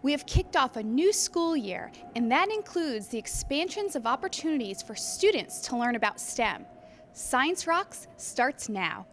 We have kicked off a new school year, and that includes the expansions of opportunities for students to learn about STEM. Science Rocks starts now.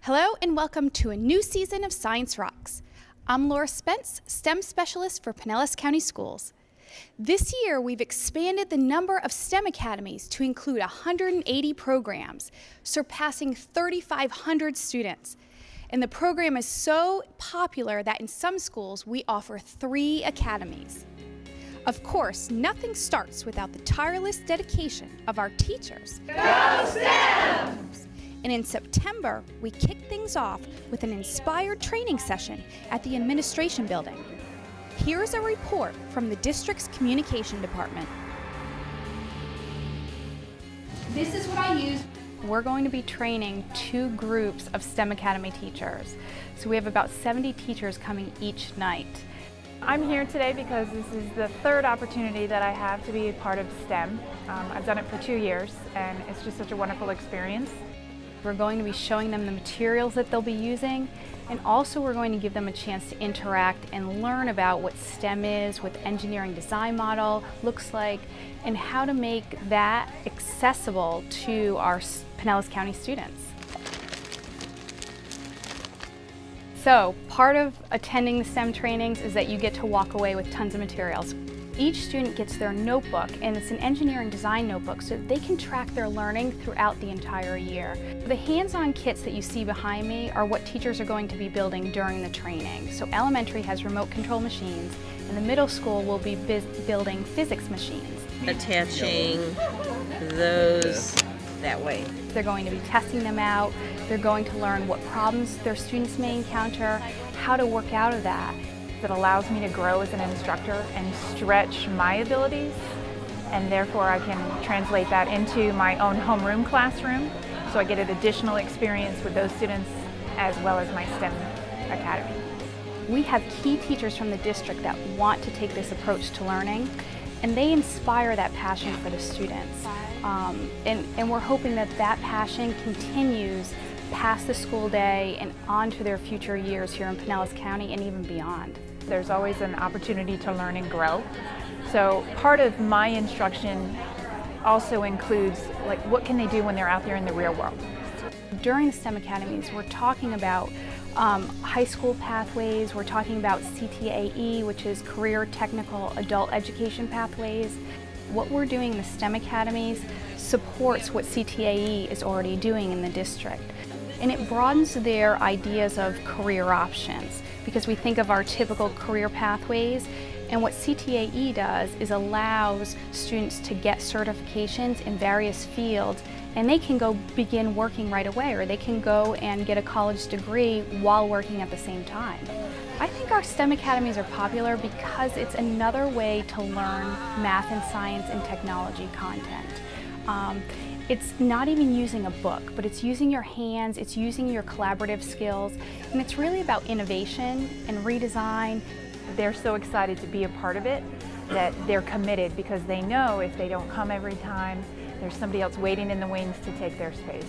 Hello and welcome to a new season of Science Rocks. I'm Laura Spence, STEM Specialist for Pinellas County Schools. This year, we've expanded the number of STEM academies to include 180 programs, surpassing 3,500 students. And the program is so popular that in some schools, we offer 3 academies. Of course, nothing starts without the tireless dedication of our teachers. Go STEM! And in September, we kicked things off with an inspired training session at the administration building. Here is a report from the district's communication department. This is what I use. We're going to be training 2 groups of STEM Academy teachers. So we have about 70 teachers coming each night. I'm here today because this is the 3rd opportunity that I have to be a part of STEM. I've done it for 2 years and it's just such a wonderful experience. We're going to be showing them the materials that they'll be using, and also we're going to give them a chance to interact and learn about what STEM is, what the engineering design model looks like, and how to make that accessible to our Pinellas County students. So, part of attending the STEM trainings is that you get to walk away with tons of materials. Each student gets their notebook, and it's an engineering design notebook so that they can track their learning throughout the entire year. The hands-on kits that you see behind me are what teachers are going to be building during the training. So elementary has remote control machines, and the middle school will be building physics machines. Attaching those that way. They're going to be testing them out. They're going to learn what problems their students may encounter, how to work out of that. That allows me to grow as an instructor and stretch my abilities, and therefore I can translate that into my own homeroom classroom, so I get an additional experience with those students as well as my STEM Academy. We have key teachers from the district that want to take this approach to learning, and they inspire that passion for the students. And we're hoping that that passion continues past the school day and on to their future years here in Pinellas County and even beyond. There's always an opportunity to learn and grow. So part of my instruction also includes what can they do when they're out there in the real world. During the STEM Academies, we're talking about high school pathways, we're talking about CTAE, which is Career Technical Adult Education Pathways. What we're doing in the STEM Academies supports what CTAE is already doing in the district. And it broadens their ideas of career options, because we think of our typical career pathways, and what CTAE does is allows students to get certifications in various fields, and they can go begin working right away, or they can go and get a college degree while working at the same time. I think our STEM Academies are popular because it's another way to learn math and science and technology content. It's not even using a book, but it's using your hands, it's using your collaborative skills, and it's really about innovation and redesign. They're so excited to be a part of it that they're committed because they know if they don't come every time, there's somebody else waiting in the wings to take their space.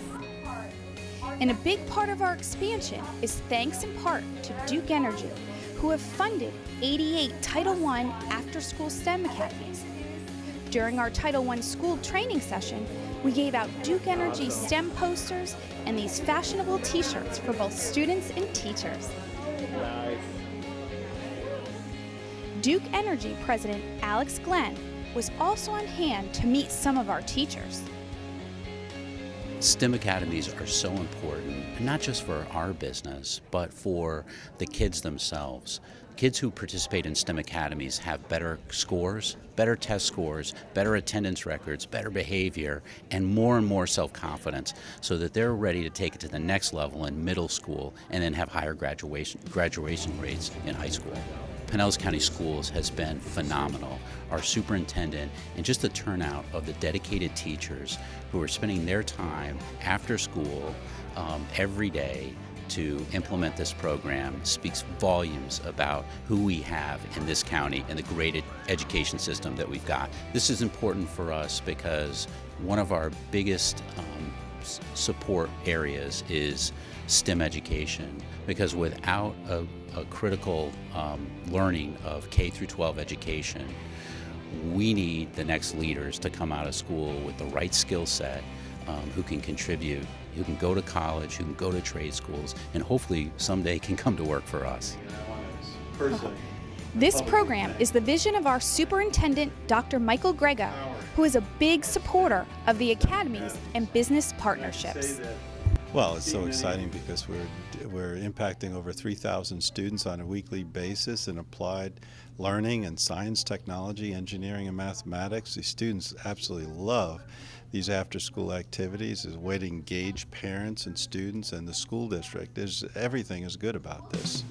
And a big part of our expansion is thanks in part to Duke Energy, who have funded 88 Title I after-school STEM academies. During our Title I school training session, we gave out Duke Energy STEM posters and these fashionable t-shirts for both students and teachers. Duke Energy President Alex Glenn was also on hand to meet some of our teachers. STEM academies are so important, not just for our business, but for the kids themselves. Kids who participate in STEM academies have better scores, better test scores, better attendance records, better behavior, and more self-confidence so that they're ready to take it to the next level in middle school and then have higher graduation rates in high school. Pinellas County Schools has been phenomenal. Our superintendent and just the turnout of the dedicated teachers who are spending their time after school every day to implement this program speaks volumes about who we have in this county and the great education system that we've got. This is important for us because one of our biggest support areas is STEM education, because without a critical learning of K through 12 education, we need the next leaders to come out of school with the right skill set, who can contribute, who can go to college, who can go to trade schools, and hopefully someday can come to work for us. This program is the vision of our superintendent, Dr. Michael Grego, who is a big supporter of the Academies and business partnerships. Well, it's so exciting because we're impacting over 3,000 students on a weekly basis in applied learning and science, technology, engineering, and mathematics. These students absolutely love these after-school activities. Is a way to engage parents and students and the school district. Everything is good about this.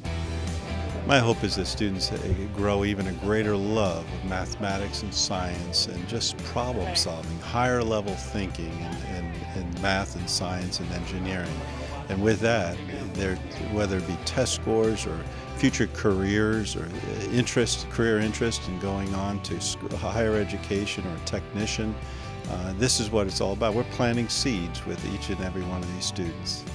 My hope is that students grow even a greater love of mathematics and science and just problem solving, higher level thinking in math and science and engineering. And with that, whether it be test scores or future careers or career interest in going on to higher education or a technician, this is what it's all about. We're planting seeds with each and every one of these students.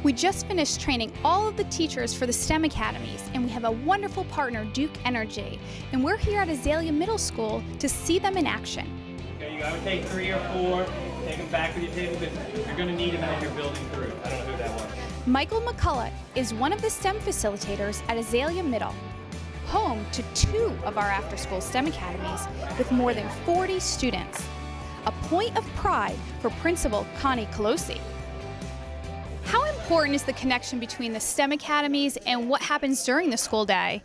We just finished training all of the teachers for the STEM Academies, and we have a wonderful partner, Duke Energy, and we're here at Azalea Middle School to see them in action. Okay, you gotta take 3 or 4, take them back with your table, because you're gonna need them as you're building through. I don't know who that was. Michael McCullough is one of the STEM facilitators at Azalea Middle, home to 2 of our after-school STEM Academies with more than 40 students. A point of pride for Principal Connie Colosi. How important is the connection between the STEM Academies and what happens during the school day?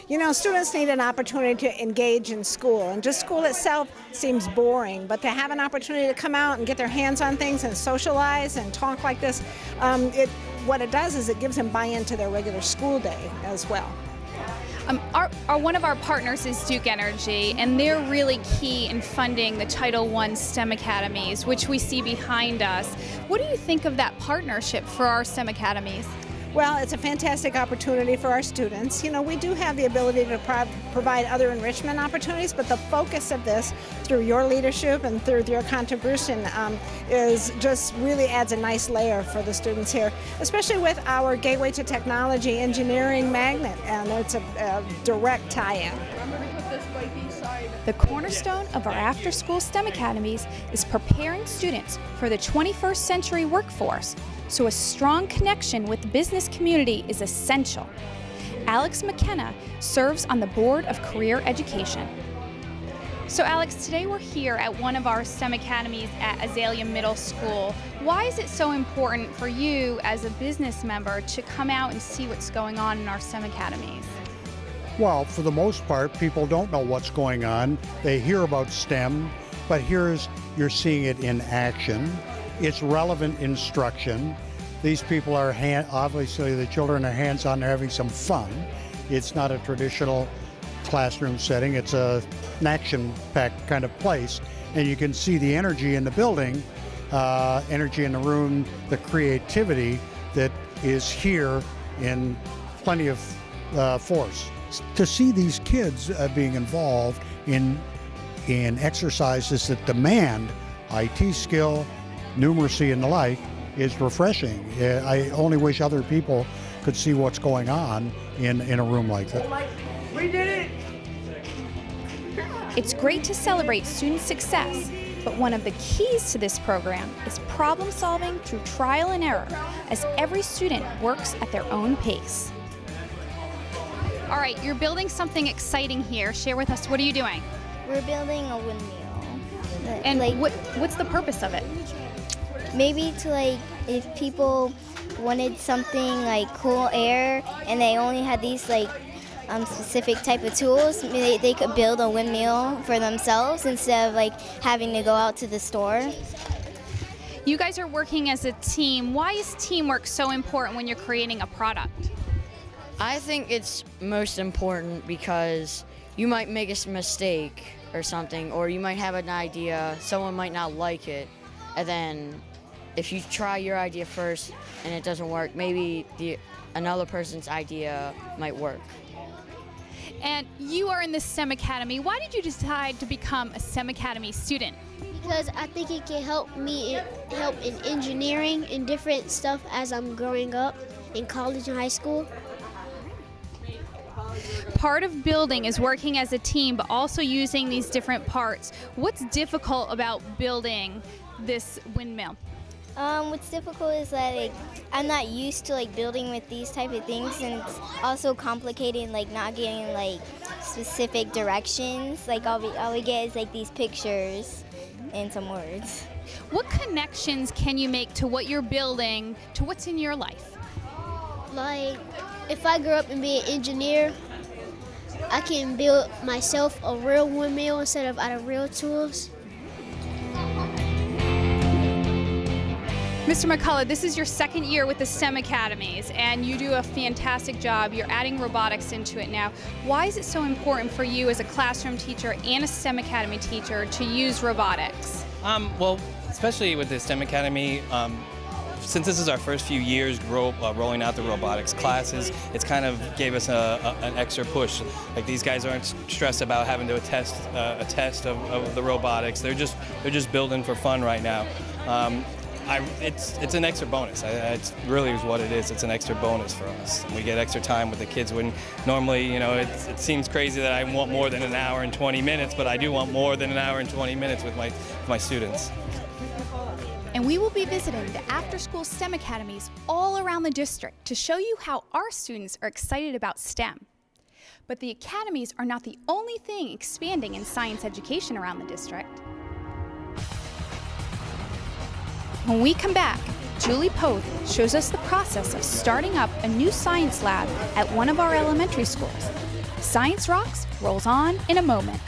You know, students need an opportunity to engage in school, and just school itself seems boring, but to have an opportunity to come out and get their hands on things and socialize and talk like this, what it does is it gives them buy-in to their regular school day as well. One of our partners is Duke Energy, and they're really key in funding the Title I STEM Academies, which we see behind us. What do you think of that partnership for our STEM Academies? Well, it's a fantastic opportunity for our students. You know, we do have the ability to provide other enrichment opportunities, but the focus of this, through your leadership and through your contribution, is just really adds a nice layer for the students here, especially with our Gateway to Technology Engineering Magnet, and it's a direct tie-in. The cornerstone of our after-school STEM Academies is preparing students for the 21st century workforce, so a strong connection with the business community is essential. Alex McKenna serves on the Board of Career Education. So Alex, today we're here at one of our STEM Academies at Azalea Middle School. Why is it so important for you as a business member to come out and see what's going on in our STEM Academies? Well, for the most part, people don't know what's going on. They hear about STEM, but you're seeing it in action. It's relevant instruction. These people are obviously the children are hands-on, they're having some fun. It's not a traditional classroom setting, it's an action-packed kind of place. And you can see the energy in the building, energy in the room, the creativity that is here in plenty of force. To see these kids being involved in exercises that demand IT skill, numeracy, and the like is refreshing. I only wish other people could see what's going on in a room like that. We did it! It's great to celebrate student success, but one of the keys to this program is problem solving through trial and error, as every student works at their own pace. All right, you're building something exciting here. Share with us, what are you doing? We're building a windmill. And what's the purpose of it? Maybe to if people wanted something like cool air and they only had these specific type of tools, they could build a windmill for themselves instead of having to go out to the store. You guys are working as a team. Why is teamwork so important when you're creating a product? I think it's most important because you might make a mistake or something, or you might have an idea, someone might not like it, and then if you try your idea first and it doesn't work, maybe another person's idea might work. And you are in the STEM Academy. Why did you decide to become a STEM Academy student? Because I think it can help me help in engineering and different stuff as I'm growing up in college and high school. Part of building is working as a team, but also using these different parts. What's difficult about building this windmill? What's difficult is that I'm not used to building with these type of things, and it's also complicated not getting specific directions. All we get is these pictures and some words. What connections can you make to what you're building to what's in your life? If I grow up and be an engineer, I can build myself a real windmill instead of out of real tools. Mr. McCullough, this is your second year with the STEM Academies, and you do a fantastic job. You're adding robotics into it now. Why is it so important for you as a classroom teacher and a STEM Academy teacher to use robotics? Well, especially with the STEM Academy, since this is our first few years rolling out the robotics classes, it's kind of gave us an extra push. These guys aren't stressed about having to attest of the robotics. They're just building for fun right now. It's an extra bonus. It's really is what it is. It's an extra bonus for us. We get extra time with the kids when normally, it seems crazy that I want more than an hour and 20 minutes, but I do want more than an hour and 20 minutes with my students. And we will be visiting the after-school STEM Academies all around the district to show you how our students are excited about STEM. But the academies are not the only thing expanding in science education around the district. When we come back, Julie Poth shows us the process of starting up a new science lab at one of our elementary schools. Science Rocks rolls on in a moment.